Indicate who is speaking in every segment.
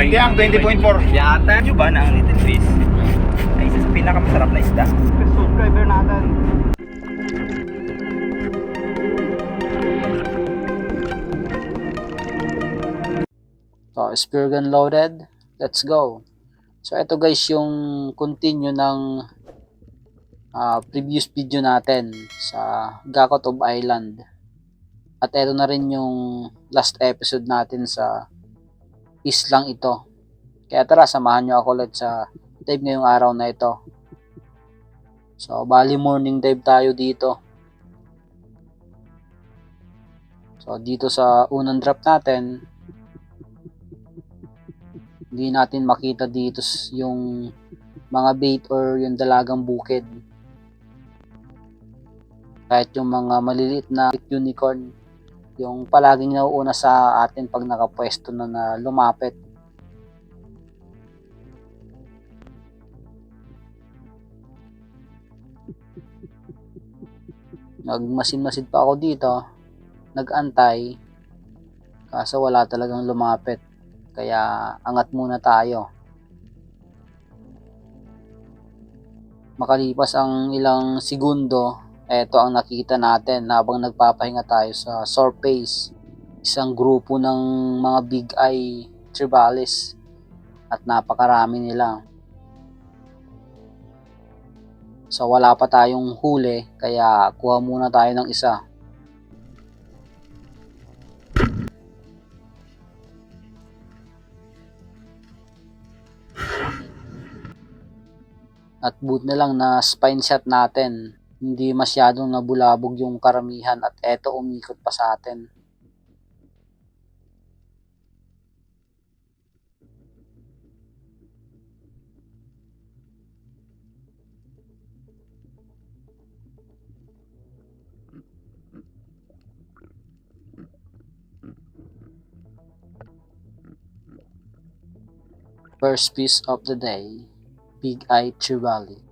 Speaker 1: Tiang 20.4.
Speaker 2: Yata nyo ba na ang little fish ay isa sa pinakamasarap na isda?
Speaker 1: Subscriber natin.
Speaker 3: So, spear gun loaded. Let's go. So, ito guys yung continue ng previous video natin sa Gakotov Island. At ito na rin yung last episode natin sa islang ito. Kaya tara, samahan nyo ako ulit sa dive ngayong araw na ito. So, bali morning dive tayo dito. So, dito sa unang drop natin, hindi natin makita dito yung mga bait or yung dalagang bukid. Kahit yung mga maliliit na unicorn, yung palaging nauuna sa atin pag nakapwesto na lumapit. Nagmasid-masid pa ako dito, nag-antay, kaso wala talagang lumapit. Kaya angat muna tayo. Makalipas ang ilang segundo, eto ang nakita natin habang nagpapahinga tayo sa surface. Isang grupo ng mga big eye tribalis at napakarami nila. So wala pa tayong huli kaya kuha muna tayo ng isa. At boot na lang na spine shot natin. Hindi masyadong nabulabog yung karamihan at eto umikot pa sa atin. First piece of the day, Big Eye Tribali.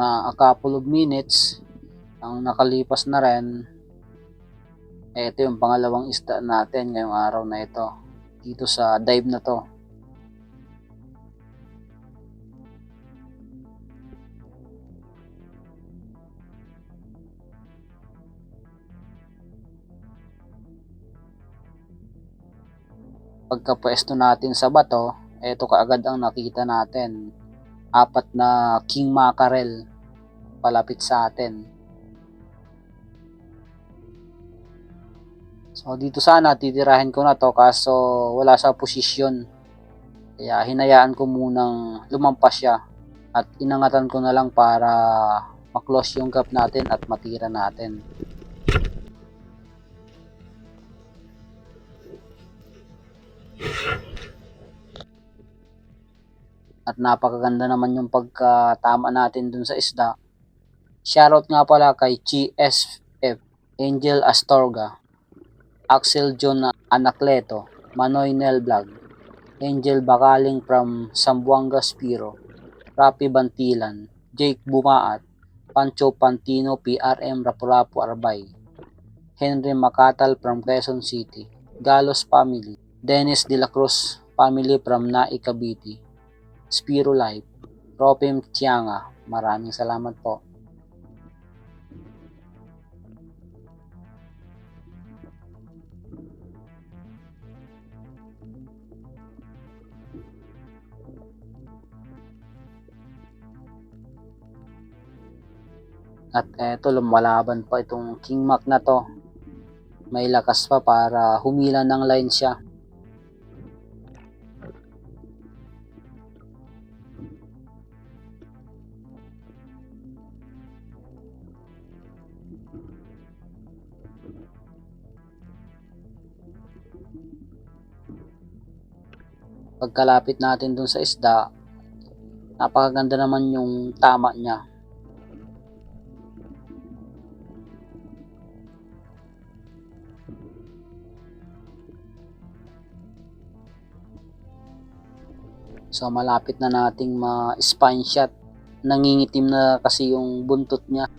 Speaker 3: A couple of minutes ang nakalipas na rin. Ito yung pangalawang isda natin ngayong araw na ito dito sa dive na to. Pagkapwesto natin sa bato, ito kaagad ang nakita natin. 4 na king mackerel palapit sa atin. So dito sana titirahin ko na to kaso wala sa posisyon. Kaya hinayaan ko munang lumampas siya at inangatan ko na lang para maklose yung gap natin at matira natin. At napakaganda naman yung pagkatama natin dun sa isda. Shoutout nga pala kay GSF, Angel Astorga, Axel John Anacleto, Manoy Nel Vlog, Angel Bakaling from Sambuanga Spiro, Rapi Bantilan, Jake Bumaat, Pancho Pantino PRM Rapurapu Arbay, Henry Makatal from Quezon City, Galos Family, Dennis De La Cruz Family from Nai Cavite, Spiro Life, Ropim Tianga. Maraming salamat po. At eto lumalaban pa itong King Mac na to. May lakas pa para humila ng line siya. Pagkalapit natin dun sa isda, napakaganda naman yung tama niya. So malapit na nating ma-spine shot. Nangingitim na kasi yung buntot niya.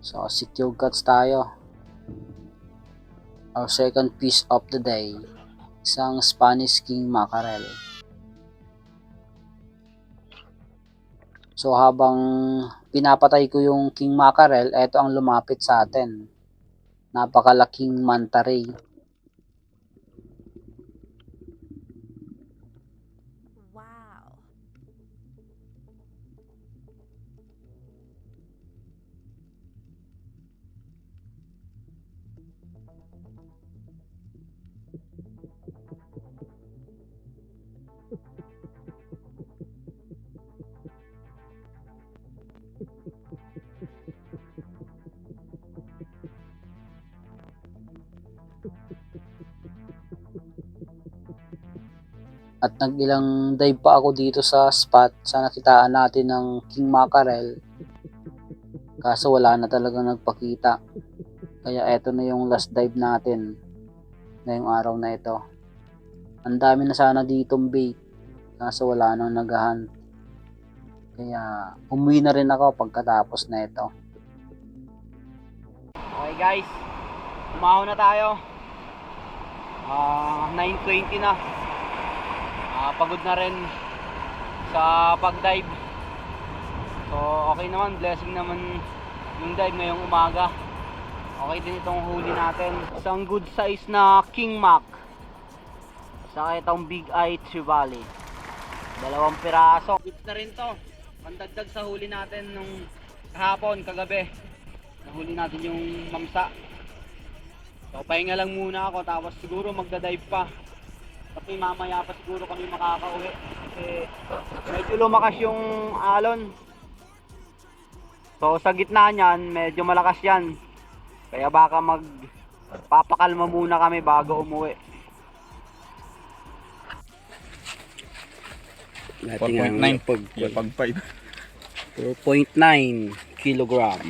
Speaker 3: So secure cuts tayo. Our second fish of the day. Isang Spanish King Mackerel. So habang pinapatay ko yung King Mackerel, eto ang lumapit sa atin. Napakalaking manta ray.
Speaker 4: Wow.
Speaker 3: At nag-ilang dive pa ako dito sa spot sa nakitaan natin ng King Mackerel. Kaso wala na talagang nagpakita. Kaya eto na yung last dive natin ngayong araw na ito. Ang dami na sana ditong bait. Kaso wala nang naghahunt. Kaya umuwi na rin ako pagkatapos na ito.
Speaker 2: Okay guys, umahon na tayo. 9:20 na. Pagod na rin sa pag-dive. So okay naman, blessing naman yung dive ngayong umaga. Okay din itong huli natin. Isang good size na King Mac. Saka itong Big Eye Trevally. 2 piraso. Good na rin to. Pandagdag sa huli natin nung kahapon, kagabi. Nahuli natin yung mamsa. So pahinga lang muna ako, tapos siguro magda-dive pa. Kasi mamaya pa siguro kami makakauwi. Kasi medyo lumakas yung alon. So sa gitna niyan, medyo malakas yan. Kaya baka magpapakalma muna kami bago umuwi.
Speaker 1: 4.9 pag 5.
Speaker 3: 4.9 kilogram.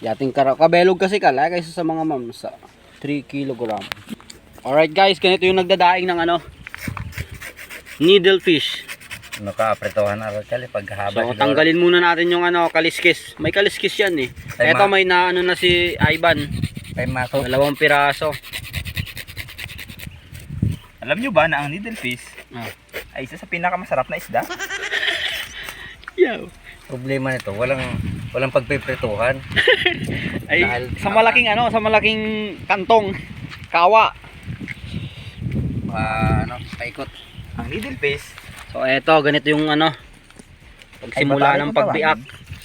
Speaker 3: Yating kabelog kasi kala kaysa sa mga mamsa. 3 kilogram. Alright guys, ganito yung nagdadaing ng needlefish.
Speaker 2: Nakapretohan na rin kali paghaba.
Speaker 3: So tanggalin muna natin yung kaliskis. May kaliskis yan eh. Eto may na na si Ivan.
Speaker 2: Kay Maso.
Speaker 3: 2 piraso.
Speaker 2: Alam nyo ba na ang needlefish ay isa sa pinakamasarap na isda?
Speaker 3: Yo.
Speaker 2: Problema nito, walang pagpiprituhan.
Speaker 3: Ay
Speaker 2: Dahil
Speaker 3: sa malaking kantong kawa.
Speaker 2: Paikot. Ang needlefish.
Speaker 3: So eto, ganito yung pagsimula ng pagbiak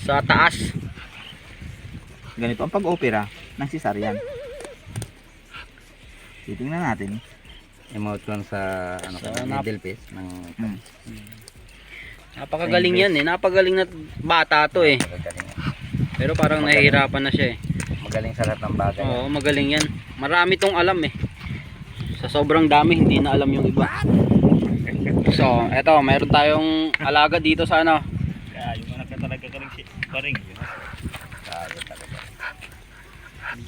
Speaker 3: sa taas.
Speaker 1: Ganito ang pag-opera ng cesarean. Titingnan natin.
Speaker 2: Emote lang sa needlefish ng
Speaker 3: Napakagaling yan eh. Napagaling na bata to eh. Pero parang nahihirapan na siya eh.
Speaker 2: Magaling sa lahat ng bagay.
Speaker 3: Oo, magaling yan. Marami tong alam eh. Sa sobrang dami, hindi na alam yung iba. So, eto, mayroon tayong alaga dito sa
Speaker 1: Kaya yung anak na talaga galing si Paring.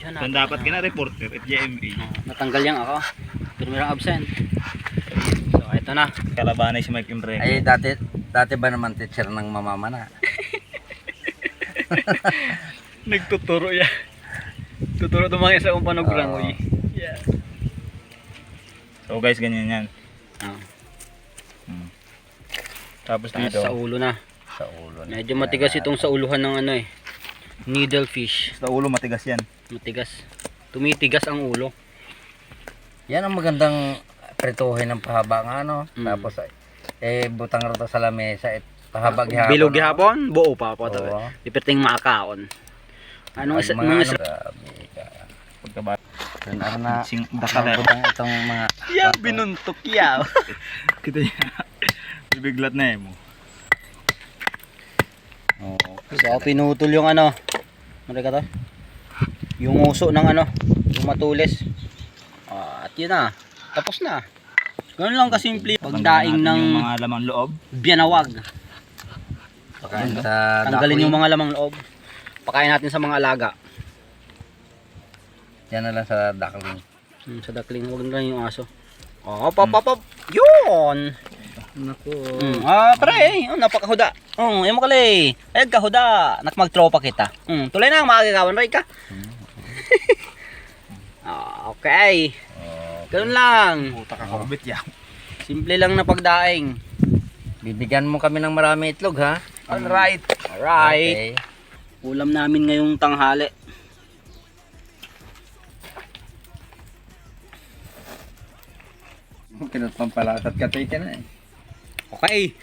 Speaker 1: Kung dapat ka na reporter at JMA.
Speaker 3: Natanggal yan ako. Pirmirang absent. So, eto na.
Speaker 1: Kalabanay si Mike Imre.
Speaker 2: Ay dati ba naman teacher ng mamama na?
Speaker 3: Nagtuturo yan. Tuturo tumangin sa kung paano grangoy. Yeah.
Speaker 1: So guys, ganyan yan. Tapos
Speaker 3: Taas
Speaker 1: dito,
Speaker 3: sa ulo na.
Speaker 2: Sa ulo.
Speaker 3: Medyo matigas itong sa uluhan ng needlefish.
Speaker 1: sa ulo matigas yan.
Speaker 3: Matigas. Tumitigas ang ulo.
Speaker 2: Yan ang magandang prituhin ng pahaba nga Tapos butang rito sa lamesa pahaba gihapon.
Speaker 3: Bilog gihapon, buo pa po to.
Speaker 2: Oo.
Speaker 3: Iperting makaon. Anong isa
Speaker 2: Grabe ka.
Speaker 1: Pagkaba.
Speaker 2: Ano na
Speaker 1: Sing dakaler.
Speaker 2: butang itong mga
Speaker 3: yaw binuntok yaw.
Speaker 1: Kita niya. Bibiglat na eh mo.
Speaker 3: So pinutol yung Mari ka to. Yung uso ng yung matulis. At yun na. Tapos na. Ganun lang kasimple pagdaing ng
Speaker 1: yung mga lamang loob.
Speaker 3: biyanawag.
Speaker 2: pagkain sa
Speaker 3: Tanggalin yung mga lamang loob. Pakain natin sa mga alaga.
Speaker 2: Yan na lang sa duckling.
Speaker 3: Sa duckling, huwag lang yung aso. Pop. Yun!
Speaker 1: Naku.
Speaker 2: Pre, napakahuda. Yung makali. Ayag ka huda. Nakmagtropa kita. Tuloy na, makagagawan rin ka. Okay. Ganun lang.
Speaker 1: Puta ka kumbit yan.
Speaker 2: Simple lang na pagdaing.
Speaker 5: Bibigyan mo kami ng marami itlog ha.
Speaker 1: Alright.
Speaker 2: Alright. Ulam namin ngayong tanghali.
Speaker 5: Kinatpampalasat ka tayo na eh.
Speaker 2: Okay.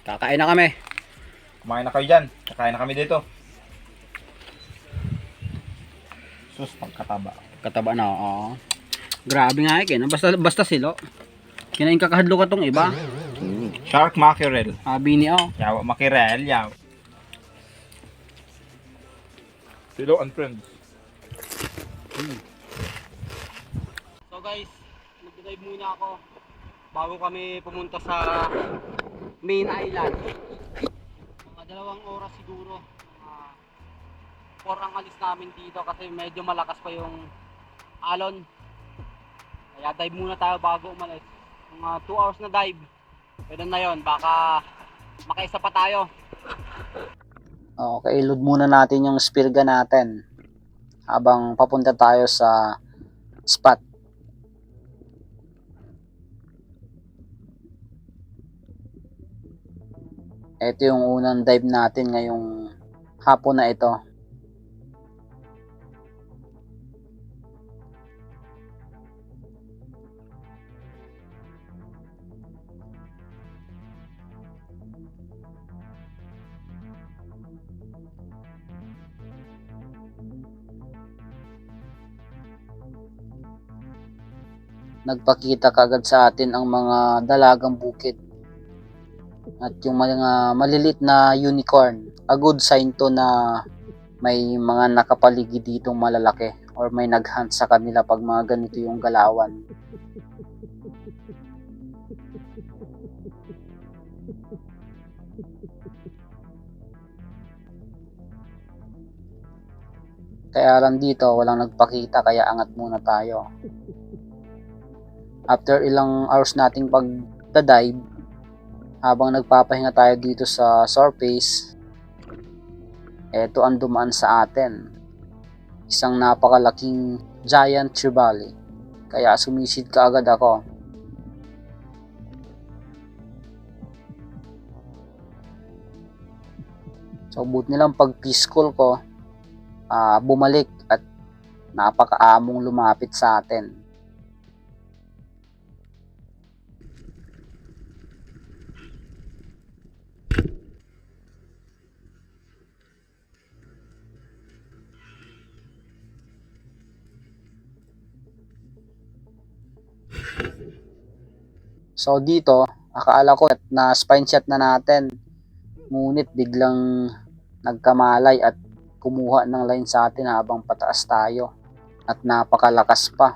Speaker 2: Kakain na kami.
Speaker 1: Kumain na kayo dyan. Kakain na kami dito. Sus, pagkataba.
Speaker 2: Kataba na, oo. Grabe nga eh, basta silo. Kinain kakahadlo ka tong iba.
Speaker 1: Shark mackerel.
Speaker 2: Sabi ni
Speaker 1: Yawa mackerel, yaw. Silo and friends.
Speaker 2: So guys, mag-dive muna ako bago kami pumunta sa main island. Mga 2 oras siguro. 4 ang alis namin dito kasi medyo malakas pa yung alon. Kaya dive muna tayo bago umalis. Mga 2 hours na dive. Pwede na yun, baka makaisa pa tayo.
Speaker 3: Okay, load muna natin yung spear gun natin habang papunta tayo sa spot. Ito yung unang dive natin ngayong hapon na ito. Nagpakita kagad sa atin ang mga dalagang bukid at yung mga malilit na unicorn. A good sign to na may mga nakapaligid ditong malalaki or may naghunt sa kanila pag mga ganito yung galawan. Kaya lang dito walang nagpakita kaya angat muna tayo. After ilang hours nating pagda-dive, habang nagpapahinga tayo dito sa surface, eto ang dumaan sa atin. Isang napakalaking giant trevally. Kaya sumisid kaagad ako. So buti nilang pag peace call ko, bumalik at napakaamong lumapit sa atin. So dito, akala ko na spine shot na natin. Ngunit biglang nagkamalay at kumuha ng line sa atin habang pataas tayo. At napakalakas pa.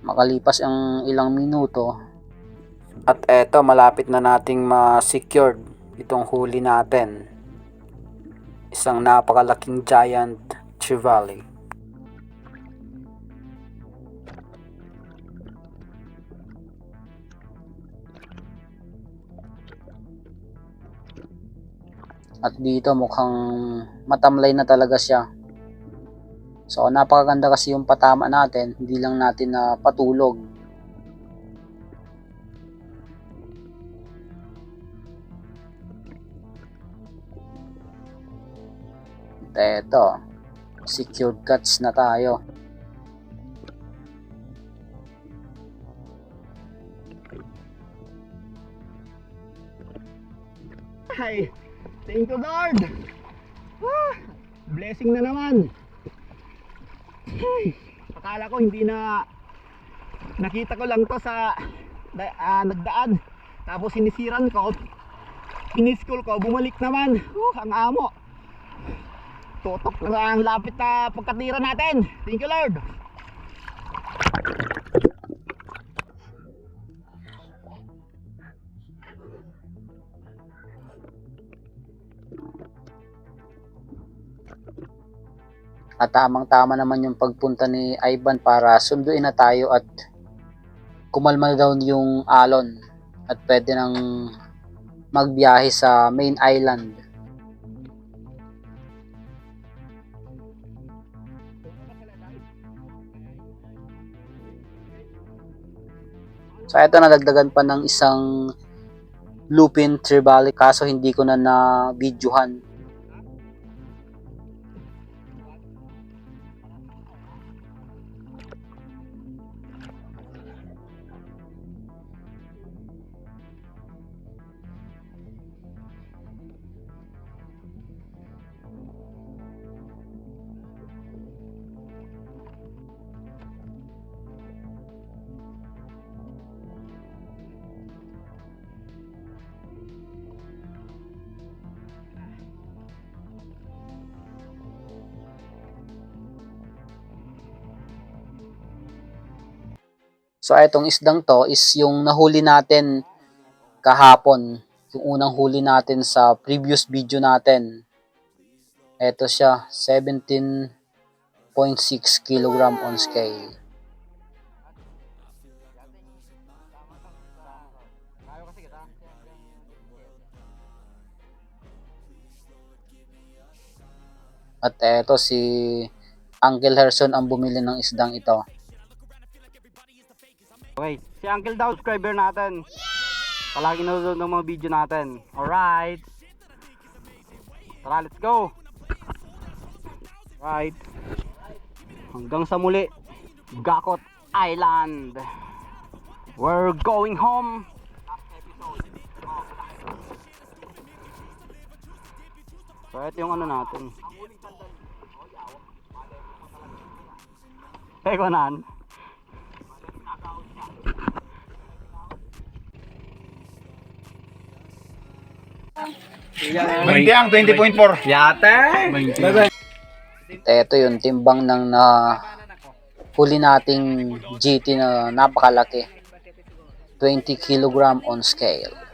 Speaker 3: Makalipas ang ilang minuto at eto malapit na nating ma-secured itong huli natin. Isang napakalaking giant trevally. At dito mukhang matamlay na talaga siya. So napakaganda kasi yung patama natin, hindi lang natin na patulog. Eto, secured cuts na tayo.
Speaker 2: Ay, thank you Lord. Blessing na naman. Akala ko hindi na, nakita ko lang to sa nagdaan, tapos sinisiran ko, in-school ko, bumalik naman. Ang amo.
Speaker 1: Tutok na ang lapit na pagkatira natin. Thank you, Lord.
Speaker 3: At tamang-tama naman yung pagpunta ni Ivan para sunduin na tayo at kumalma daw yung alon at pwede nang magbiyahe sa main island. So ito, nadagdagan pa ng isang lupin trevally kaso hindi ko na na-videohan. So itong isdang to is yung nahuli natin kahapon. Yung unang huli natin sa previous video natin. Ito siya, 17.6 kg on scale. At eto si Uncle Herson ang bumili ng isdang ito.
Speaker 2: Okay, si Uncle daw, subscriber natin. Palagi nanonood ng mga video natin. Alright. Tara, let's go. Right. Hanggang sa muli. Gakot Island. We're going home. So, ito yung ano natin. Pekonan.
Speaker 1: Mainti ang 20.4.
Speaker 5: Yate!
Speaker 3: Ito yung timbang ng huli nating GT na napakalaki. 20 kg on scale.